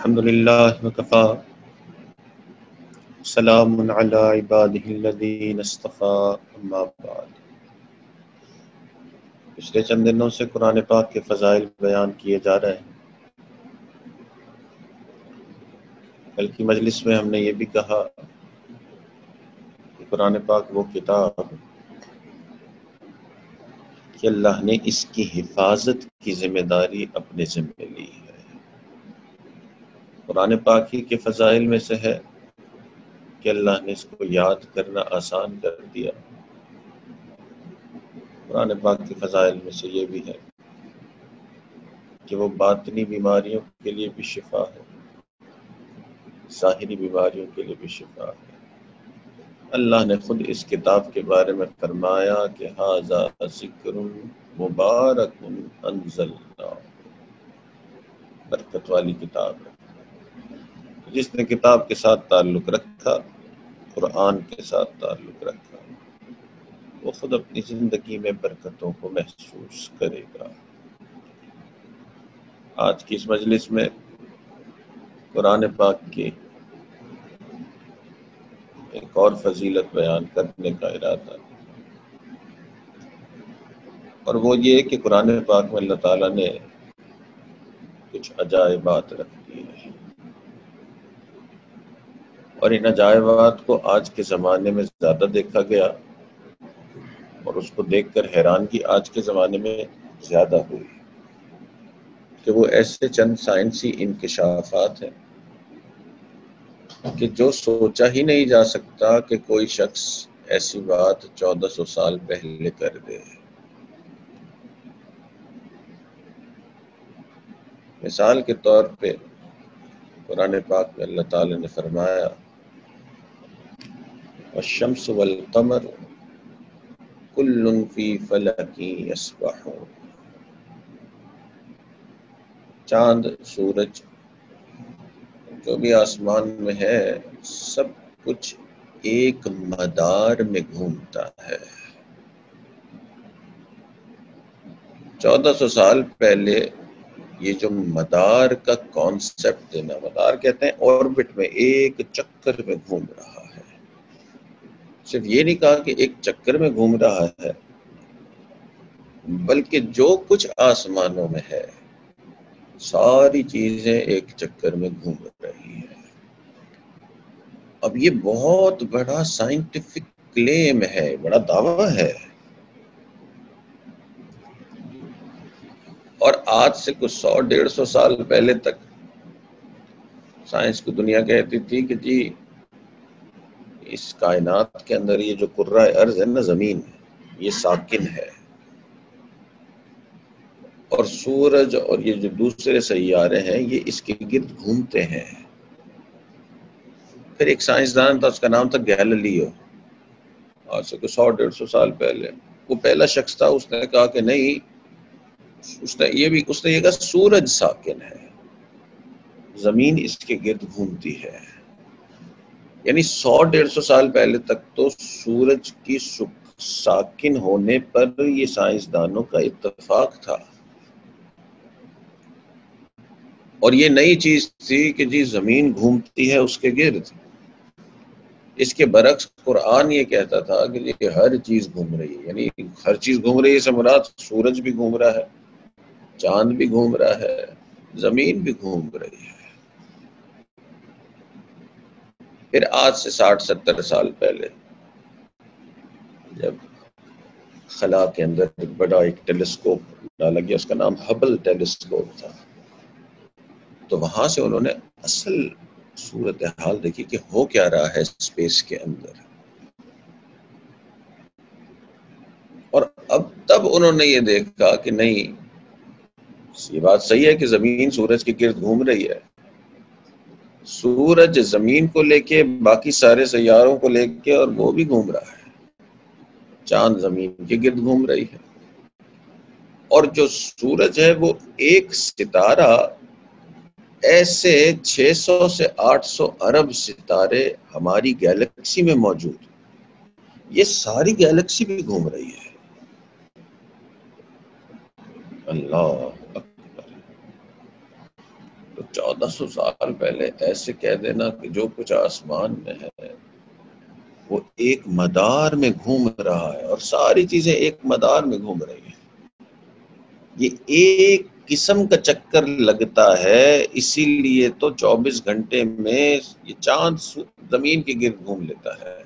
الحمد للہ وکفا سلام علی عبادہ الذین اصطفیٰ اما بعد۔ پچھلے چند دنوں سے قرآن پاک کے فضائل بیان کیے جا رہے ہیں۔ کل کی مجلس میں ہم نے یہ بھی کہا کہ قرآن پاک وہ کتاب کہ اللہ نے اس کی حفاظت کی ذمہ داری اپنے ذمہ لی ہے۔ قرآن پاک ہی کے فضائل میں سے ہے کہ اللہ نے اس کو یاد کرنا آسان کر دیا۔ قرآن پاک کے فضائل میں سے یہ بھی ہے کہ وہ باطنی بیماریوں کے لیے بھی شفا ہے، ظاہری بیماریوں کے لیے بھی شفا ہے۔ اللہ نے خود اس کتاب کے بارے میں فرمایا کہ ھذا ذکر مبارک انزلناہ، برکت والی کتاب ہے۔ جس نے کتاب کے ساتھ تعلق رکھا، قرآن کے ساتھ تعلق رکھا، وہ خود اپنی زندگی میں برکتوں کو محسوس کرے گا۔ آج کی اس مجلس میں قرآن پاک کی ایک اور فضیلت بیان کرنے کا ارادہ، اور وہ یہ کہ قرآن پاک میں اللہ تعالیٰ نے کچھ عجائبات رکھ دی ہیں، اور ان عجائبات کو آج کے زمانے میں زیادہ دیکھا گیا، اور اس کو دیکھ کر حیرانگی آج کے زمانے میں زیادہ ہوئی کہ وہ ایسے چند سائنسی انکشافات ہیں کہ جو سوچا ہی نہیں جا سکتا کہ کوئی شخص ایسی بات 1400 سال پہلے کر دے۔ مثال کے طور پہ قرآن پاک میں اللہ تعالی نے فرمایا والشمس والقمر کل فی فلک یسبحون، چاند سورج جو بھی آسمان میں ہے سب کچھ ایک مدار میں گھومتا ہے۔ 1400 سال پہلے یہ جو مدار کا کانسیپٹ دینا، مدار کہتے ہیں اوربٹ میں، ایک چکر میں گھوم رہا ہے۔ صرف یہ نہیں کہا کہ ایک چکر میں گھوم رہا ہے، بلکہ جو کچھ آسمانوں میں ہے ساری چیزیں ایک چکر میں گھوم رہی ہیں۔ اب یہ بہت بڑا سائنٹیفک کلیم ہے، بڑا دعویٰ ہے، اور آج سے کچھ 100-150 سال پہلے تک سائنس کی دنیا کہتی تھی کہ جی اس کائنات کے اندر یہ جو کرۂ ارض ہے نا، زمین، یہ ساکن ہے، اور سورج اور یہ جو دوسرے سیارے ہیں یہ اس کے گرد گھومتے ہیں۔ پھر ایک سائنسدان تھا، اس کا نام تھا گیلیلیو، آج سے کچھ 100-150 سال پہلے، وہ پہلا شخص تھا، اس نے کہا کہ نہیں، اس نے یہ کہا سورج ساکن ہے، زمین اس کے گرد گھومتی ہے۔ یعنی 100-150 سال پہلے تک تو سورج کی ساکن ہونے پر یہ سائنسدانوں کا اتفاق تھا، اور یہ نئی چیز تھی کہ جی زمین گھومتی ہے اس کے گرد۔ اس کے برعکس قرآن یہ کہتا تھا کہ یہ ہر چیز گھوم رہی ہے، یعنی ہر چیز گھوم رہی ہے سے مراد سورج بھی گھوم رہا ہے، چاند بھی گھوم رہا ہے، زمین بھی گھوم رہی ہے۔ پھر آج سے 60-70 سال پہلے جب خلا کے اندر ایک بڑا ٹیلیسکوپ ڈالا گیا، اس کا نام ہبل ٹیلیسکوپ تھا، تو وہاں سے انہوں نے اصل صورتحال دیکھی کہ ہو کیا رہا ہے اسپیس کے اندر، اور تب انہوں نے یہ دیکھا کہ نہیں، یہ بات صحیح ہے کہ زمین سورج کے گرد گھوم رہی ہے، سورج زمین کو لے کے، باقی سارے سیاروں کو لے کے، اور وہ بھی گھوم رہا ہے، چاند زمین کے گرد گھوم رہی ہے، اور جو سورج ہے وہ ایک ستارہ، ایسے 600 سے 800 ارب ستارے ہماری گیلیکسی میں موجود، یہ ساری گیلیکسی بھی گھوم رہی ہے۔ اللہ اکبر! تو 1400 سال پہلے ایسے کہہ دینا کہ جو کچھ آسمان میں ہے وہ ایک مدار میں گھوم رہا ہے اور ساری چیزیں ایک مدار میں گھوم رہی ہیں، یہ ایک قسم کا چکر لگتا ہے، اسی لیے تو 24 گھنٹے میں یہ چاند زمین کے گرد گھوم لیتا ہے،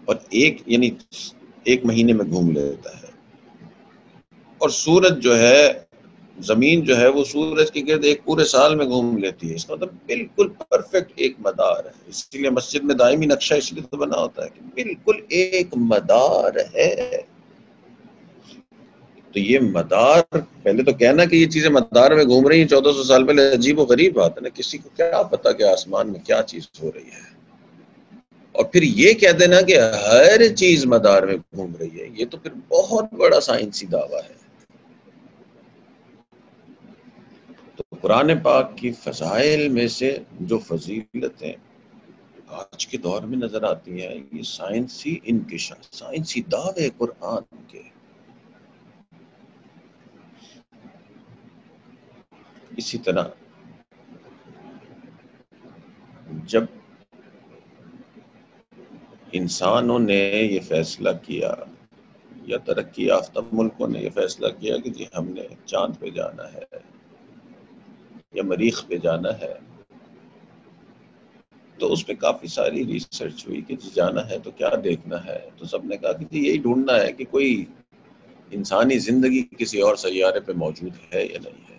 اور یعنی ایک مہینے میں گھوم لیتا ہے، اور سورج جو ہے، زمین جو ہے وہ سورج کے گرد ایک پورے سال میں گھوم لیتی ہے، اس کا مطلب بالکل پرفیکٹ ایک مدار ہے۔ اسی لیے مسجد میں دائمی نقشہ اس لیے تو بنا ہوتا ہے کہ بالکل ایک مدار ہے۔ تو یہ مدار، پہلے تو کہنا کہ یہ چیزیں مدار میں گھوم رہی ہیں 1400 سال پہلے عجیب و غریب بات ہے نا، کسی کو کیا پتا کہ آسمان میں کیا چیز ہو رہی ہے، اور پھر یہ کہہ دینا کہ ہر چیز مدار میں گھوم رہی ہے، یہ تو پھر بہت بڑا سائنسی دعویٰ ہے۔ تو قرآن پاک کی فضائل میں سے جو فضیلتیں آج کے دور میں نظر آتی ہیں، یہ سائنسی انکشاف، سائنسی دعوے قرآن کے۔ اسی طرح جب انسانوں نے یہ فیصلہ کیا، یا ترقی یافتہ ملکوں نے یہ فیصلہ کیا کہ جی ہم نے چاند پہ جانا ہے یا مریخ پہ جانا ہے، تو اس پہ کافی ساری ریسرچ ہوئی کہ جی جانا ہے تو کیا دیکھنا ہے، تو سب نے کہا کہ جی یہی ڈھونڈنا ہے کہ کوئی انسانی زندگی کسی اور سیارے پہ موجود ہے یا نہیں ہے۔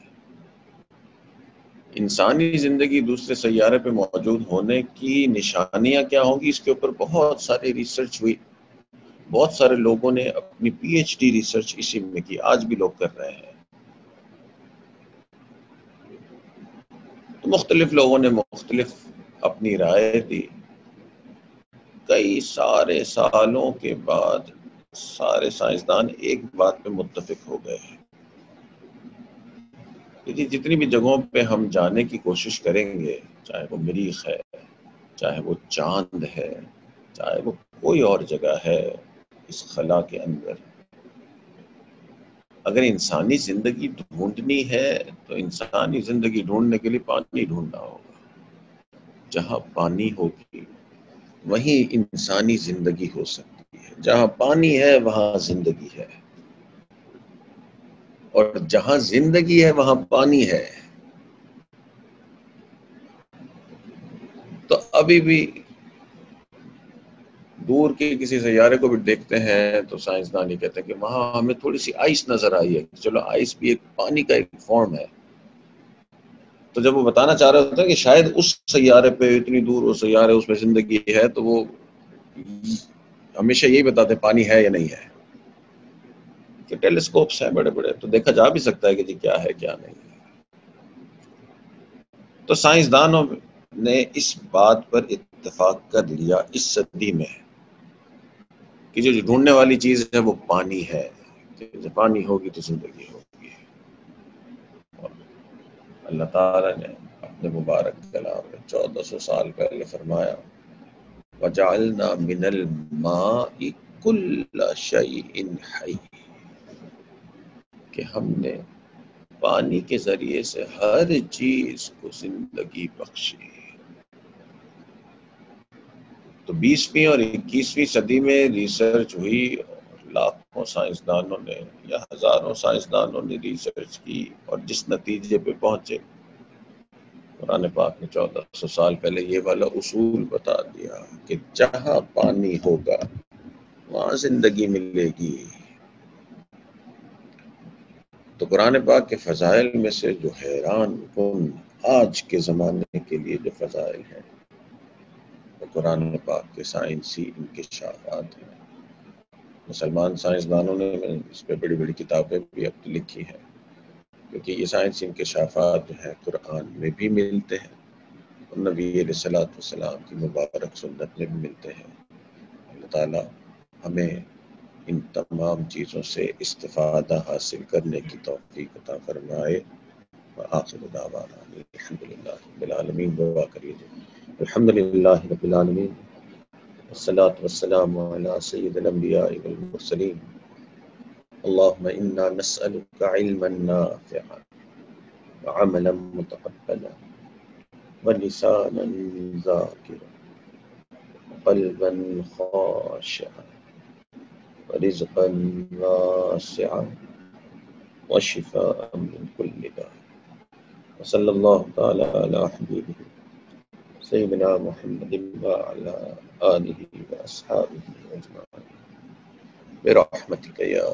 انسانی زندگی دوسرے سیارے پہ موجود ہونے کی نشانیاں کیا ہوں گی، اس کے اوپر بہت ساری ریسرچ ہوئی، بہت سارے لوگوں نے اپنی پی ایچ ڈی ریسرچ اسی میں کی، آج بھی لوگ کر رہے ہیں۔ تو مختلف لوگوں نے مختلف اپنی رائے دی، کئی سارے سالوں کے بعد سارے سائنسدان ایک بات پہ متفق ہو گئے ہیں کہ جتنی بھی جگہوں پہ ہم جانے کی کوشش کریں گے، چاہے وہ مریخ ہے، چاہے وہ چاند ہے، چاہے وہ کوئی اور جگہ ہے اس خلا کے اندر، اگر انسانی زندگی ڈھونڈنی ہے تو انسانی زندگی ڈھونڈنے کے لیے پانی ڈھونڈنا ہوگا۔ جہاں پانی ہوگی وہیں انسانی زندگی ہو سکتی ہے، جہاں پانی ہے وہاں زندگی ہے، اور جہاں زندگی ہے وہاں پانی ہے۔ تو ابھی بھی دور کے کسی سیارے کو بھی دیکھتے ہیں تو سائنسدان یہ کہتے ہیں کہ وہاں ہمیں تھوڑی سی آئس نظر آئی ہے، چلو آئس بھی ایک پانی کا ایک فارم ہے۔ تو جب وہ بتانا چاہ رہے ہوتے ہیں کہ شاید اس سیارے پہ اتنی دور وہ سیارے اس پہ زندگی ہے، تو وہ ہمیشہ یہی بتاتے ہیں پانی ہے یا نہیں ہے، کہ ٹیلیسکوپس ہیں بڑے بڑے، تو دیکھا جا بھی سکتا ہے کہ جی کیا ہے کیا نہیں ہے۔ تو سائنسدانوں نے اس بات پر اتفاق کر لیا اس صدی میں کہ جو ڈھونڈنے والی چیز ہے وہ پانی ہے، کہ جب پانی ہوگی تو زندگی ہوگی۔ اور اللہ تعالیٰ نے اپنے مبارک کلام میں 1400 سال پہلے فرمایا وَجَعَلْنَا مِنَ الْمَاءِ كُلَّ شَيْءٍ حَيٍّ، کہ ہم نے پانی کے ذریعے سے ہر چیز کو زندگی بخشی۔ تو 20ویں اور 21ویں صدی میں ریسرچ ہوئی، لاکھوں سائنسدانوں نے یا ہزاروں سائنسدانوں نے ریسرچ کی، اور جس نتیجے پہ پہنچے، قرآن پاک نے 1400 سال پہلے یہ والا اصول بتا دیا کہ جہاں پانی ہوگا وہاں زندگی ملے گی۔ تو قرآن پاک کے فضائل میں سے جو حیران کن آج کے زمانے کے لیے جو فضائل ہیں وہ قرآن پاک کے سائنسی انکشافات ہیں۔ مسلمان سائنسدانوں نے اس پہ بڑی بڑی کتابیں بھی اب لکھی ہیں، کیونکہ یہ سائنسی انکشافات جو ہیں قرآن میں بھی ملتے ہیں اور نبی علیہ الصلوۃ والسلام کی مبارک سنت میں بھی ملتے ہیں۔ اللہ تعالیٰ ہمیں ان تمام چیزوں سے استفادہ حاصل کرنے کی توفیق عطا فرمائے۔ وآخر دعوانا الحمدللہ رب العالمین۔ دعا کریے الحمدللہ رب العالمین، والصلاة والسلام علی سید الانبیاء والمرسلین، اللهم إنا نسألك علما نافعا وعملا متقبلا ولسانا ذاكرا وقلبا خاشعا ورزقا واسعا وشفاء من كل داء. وصلى الله تعالى على حبيبه سيدنا محمد وعلى آله وأصحابه أجمعين برحمتك يا